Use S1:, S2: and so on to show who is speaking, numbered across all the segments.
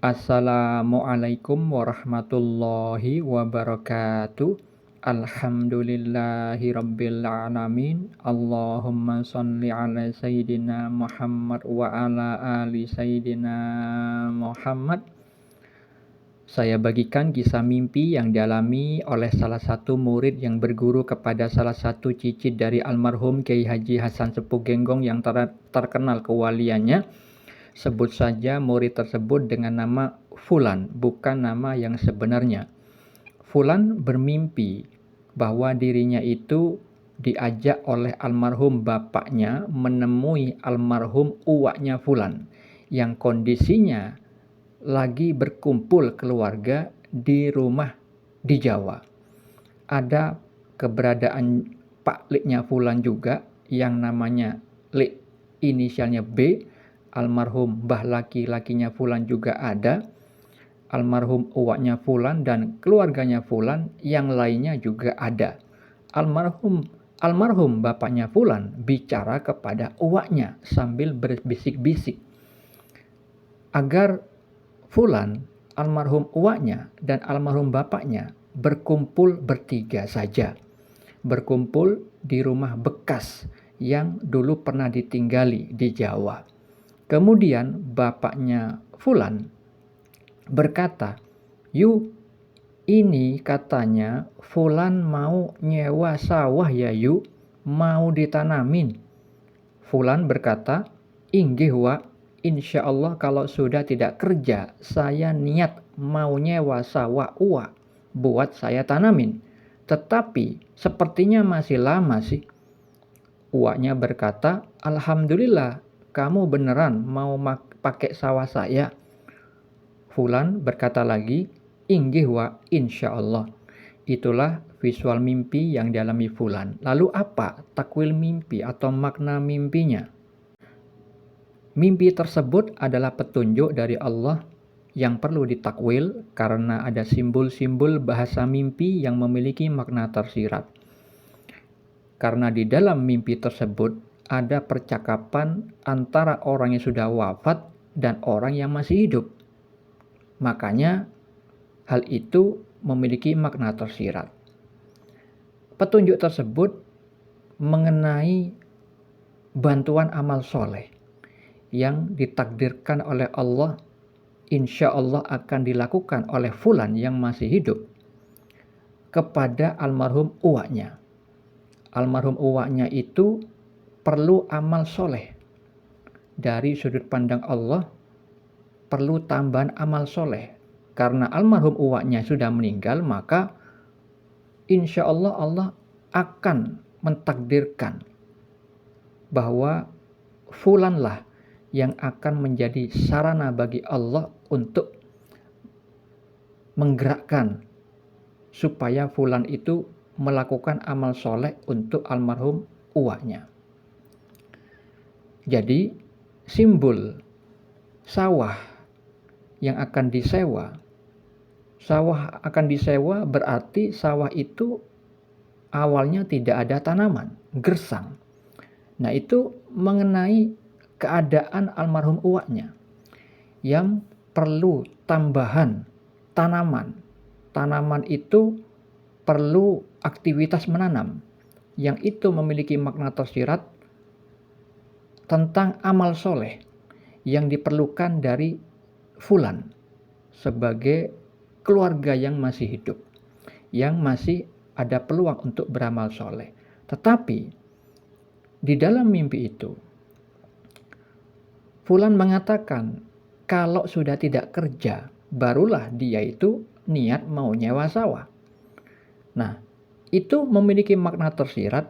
S1: Assalamualaikum warahmatullahi wabarakatuh. Alhamdulillahi rabbil alamin. Allahumma sholli ala sayyidina Muhammad wa ala ali sayyidina Muhammad. Saya bagikan kisah mimpi yang dialami oleh salah satu murid yang berguru kepada salah satu cicit dari almarhum Kiai Haji Hasan Sepuh Genggong yang terkenal kewaliannya. Sebut saja murid tersebut dengan nama Fulan, bukan nama yang sebenarnya. Fulan bermimpi bahwa dirinya itu diajak oleh almarhum bapaknya menemui almarhum uwaknya Fulan yang kondisinya lagi berkumpul keluarga di rumah di Jawa. Ada keberadaan Pak Liknya Fulan juga yang namanya Lik, inisialnya B. Almarhum mbah laki-lakinya Fulan juga ada. Almarhum uwaknya Fulan dan keluarganya Fulan yang lainnya juga ada. Almarhum bapaknya Fulan bicara kepada uwaknya sambil berbisik-bisik agar Fulan, almarhum uwaknya dan almarhum bapaknya berkumpul bertiga saja. Berkumpul di rumah bekas yang dulu pernah ditinggali di Jawa. Kemudian bapaknya Fulan berkata, "Yu, ini katanya Fulan mau nyewa sawah ya Yu, mau ditanamin." Fulan berkata, "Inggih Wak, insya Allah kalau sudah tidak kerja, saya niat mau nyewa sawah Uwa buat saya tanamin. Tetapi sepertinya masih lama sih." Uwaknya berkata, "Alhamdulillah, kamu beneran mau pakai sawah saya?" Fulan berkata lagi, "Inggih Wak, insya Allah." Itulah visual mimpi yang dialami Fulan. Lalu apa takwil mimpi atau makna mimpinya? Mimpi tersebut adalah petunjuk dari Allah yang perlu ditakwil karena ada simbol-simbol bahasa mimpi yang memiliki makna tersirat. Karena di dalam mimpi tersebut ada percakapan antara orang yang sudah wafat dan orang yang masih hidup. Makanya hal itu memiliki makna tersirat. Petunjuk tersebut mengenai bantuan amal soleh yang ditakdirkan oleh Allah, insya Allah akan dilakukan oleh Fulan yang masih hidup kepada almarhum uwaknya. Almarhum uwaknya itu perlu amal soleh. Dari sudut pandang Allah, perlu tambahan amal soleh. Karena almarhum uwaknya sudah meninggal, maka insya Allah Allah akan mentakdirkan bahwa Fulanlah yang akan menjadi sarana bagi Allah untuk menggerakkan supaya Fulan itu melakukan amal soleh untuk almarhum uwaknya. Jadi simbol sawah yang akan disewa, sawah akan disewa berarti sawah itu awalnya tidak ada tanaman, gersang. Nah itu mengenai keadaan almarhum uwaknya yang perlu tambahan tanaman. Tanaman itu perlu aktivitas menanam yang itu memiliki makna tersirat tentang amal soleh yang diperlukan dari Fulan sebagai keluarga yang masih hidup, yang masih ada peluang untuk beramal soleh. Tetapi di dalam mimpi itu Fulan mengatakan kalau sudah tidak kerja barulah dia itu niat mau nyewa sawah. Nah itu memiliki makna tersirat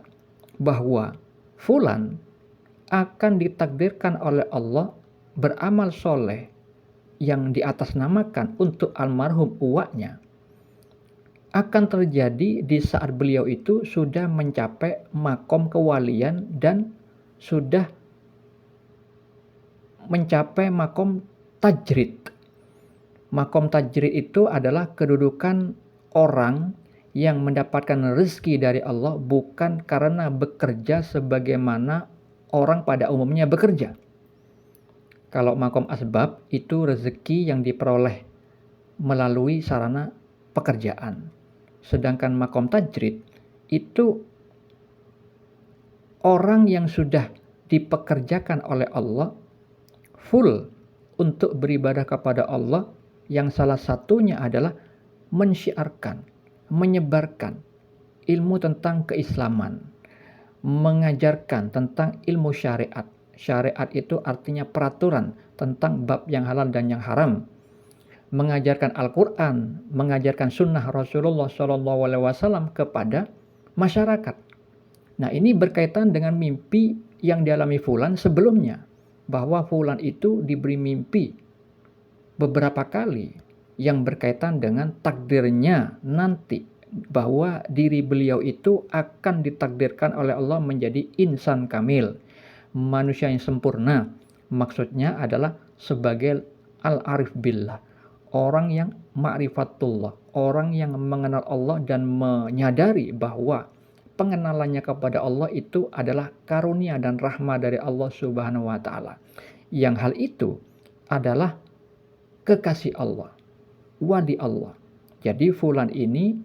S1: bahwa Fulan akan ditakdirkan oleh Allah beramal soleh yang diatasnamakan untuk almarhum uwaknya akan terjadi di saat beliau itu sudah mencapai makom kewalian dan sudah mencapai makom tajrid. Makom tajrid itu adalah kedudukan orang yang mendapatkan rezeki dari Allah bukan karena bekerja sebagaimana orang pada umumnya bekerja. Kalau makom asbab itu rezeki yang diperoleh melalui sarana pekerjaan. Sedangkan makom tajrid itu orang yang sudah dipekerjakan oleh Allah full untuk beribadah kepada Allah, yang salah satunya adalah mensyiarkan, menyebarkan ilmu tentang keislaman, mengajarkan tentang ilmu syariat. Syariat itu artinya peraturan tentang bab yang halal dan yang haram. Mengajarkan Al-Quran, mengajarkan sunnah Rasulullah SAW kepada masyarakat. Nah, ini berkaitan dengan mimpi yang dialami fulan sebelumnya, bahwa fulan itu diberi mimpi beberapa kali yang berkaitan dengan takdirnya nanti, bahwa diri beliau itu akan ditakdirkan oleh Allah menjadi insan kamil, manusia yang sempurna. Maksudnya adalah sebagai al-arif billah, orang yang ma'rifatullah, orang yang mengenal Allah dan menyadari bahwa pengenalannya kepada Allah itu adalah karunia dan rahmat dari Allah Subhanahu wa taala. Yang hal itu adalah kekasih Allah, wali Allah. Jadi fulan ini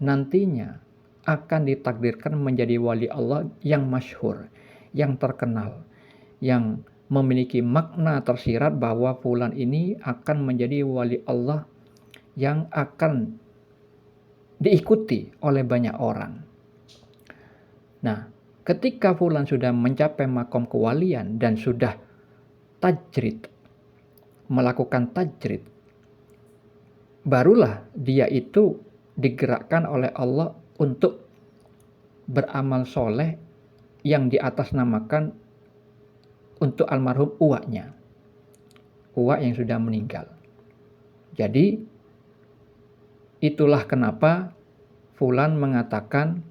S1: nantinya akan ditakdirkan menjadi wali Allah yang masyhur, yang terkenal, yang memiliki makna tersirat bahwa fulan ini akan menjadi wali Allah yang akan diikuti oleh banyak orang. Nah, ketika fulan sudah mencapai makom kewalian dan sudah tajrid, melakukan tajrid, barulah dia itu digerakkan oleh Allah untuk beramal soleh yang diatasnamakan untuk almarhum uwaknya, uwak yang sudah meninggal. Jadi itulah kenapa fulan mengatakan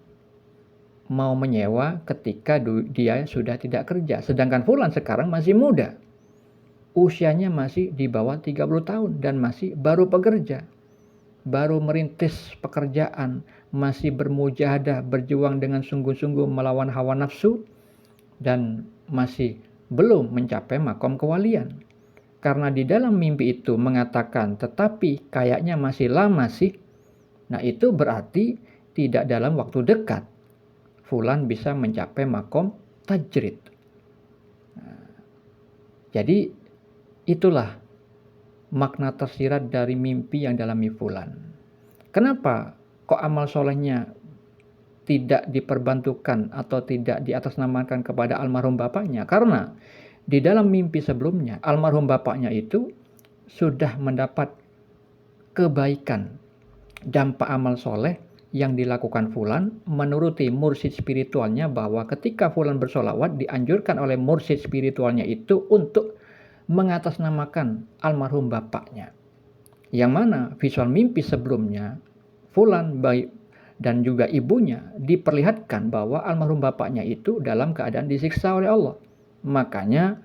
S1: mau menyewa ketika dia sudah tidak kerja. Sedangkan fulan sekarang masih muda, usianya masih di bawah 30 tahun dan masih baru bekerja, baru merintis pekerjaan, masih bermujahadah, berjuang dengan sungguh-sungguh melawan hawa nafsu, dan masih belum mencapai makom kewalian. Karena di dalam mimpi itu mengatakan tetapi kayaknya masih lama sih, nah itu berarti tidak dalam waktu dekat fulan bisa mencapai makom tajrid. Jadi itulah makna tersirat dari mimpi yang dialami fulan. Kenapa kok amal solehnya tidak diperbantukan atau tidak diatasnamakan kepada almarhum bapaknya? Karena di dalam mimpi sebelumnya almarhum bapaknya itu sudah mendapat kebaikan, dampak amal soleh yang dilakukan fulan menuruti mursyid spiritualnya, bahwa ketika fulan bersolawat dianjurkan oleh mursyid spiritualnya itu untuk mengatasnamakan almarhum bapaknya. Yang mana visual mimpi sebelumnya fulan baik dan juga ibunya diperlihatkan bahwa almarhum bapaknya itu dalam keadaan disiksa oleh Allah. Makanya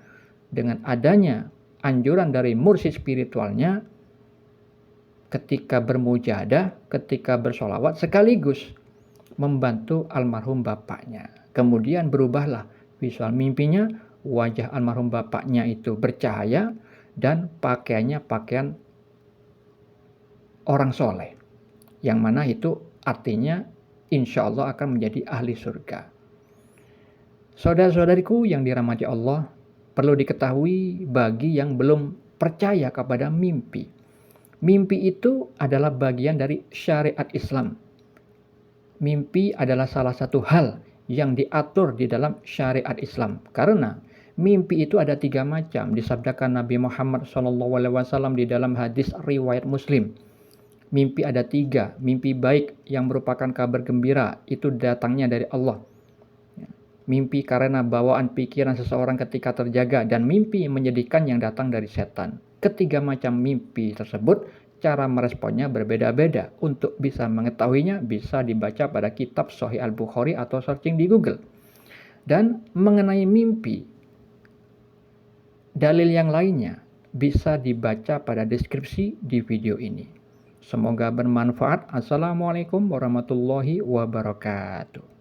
S1: dengan adanya anjuran dari mursyid spiritualnya, ketika bermujahadah, ketika bersolawat sekaligus membantu almarhum bapaknya. Kemudian berubahlah visual mimpinya, wajah almarhum bapaknya itu bercahaya dan pakaiannya pakaian orang soleh, yang mana itu artinya insya Allah akan menjadi ahli surga. Saudara-saudariku yang dirahmati Allah, perlu diketahui bagi yang belum percaya kepada mimpi, mimpi itu adalah bagian dari syariat Islam. Mimpi adalah salah satu hal yang diatur di dalam syariat Islam. Karena mimpi itu ada 3 macam. Disabdakan Nabi Muhammad SAW di dalam hadis riwayat Muslim. Mimpi ada 3. Mimpi baik yang merupakan kabar gembira, itu datangnya dari Allah. Mimpi karena bawaan pikiran seseorang ketika terjaga, dan mimpi menyedihkan yang datang dari setan. Ketiga macam mimpi tersebut cara meresponnya berbeda-beda. Untuk bisa mengetahuinya bisa dibaca pada kitab Sahih Al-Bukhari atau searching di Google. Dan mengenai mimpi, dalil yang lainnya bisa dibaca pada deskripsi di video ini. Semoga bermanfaat. Assalamualaikum warahmatullahi wabarakatuh.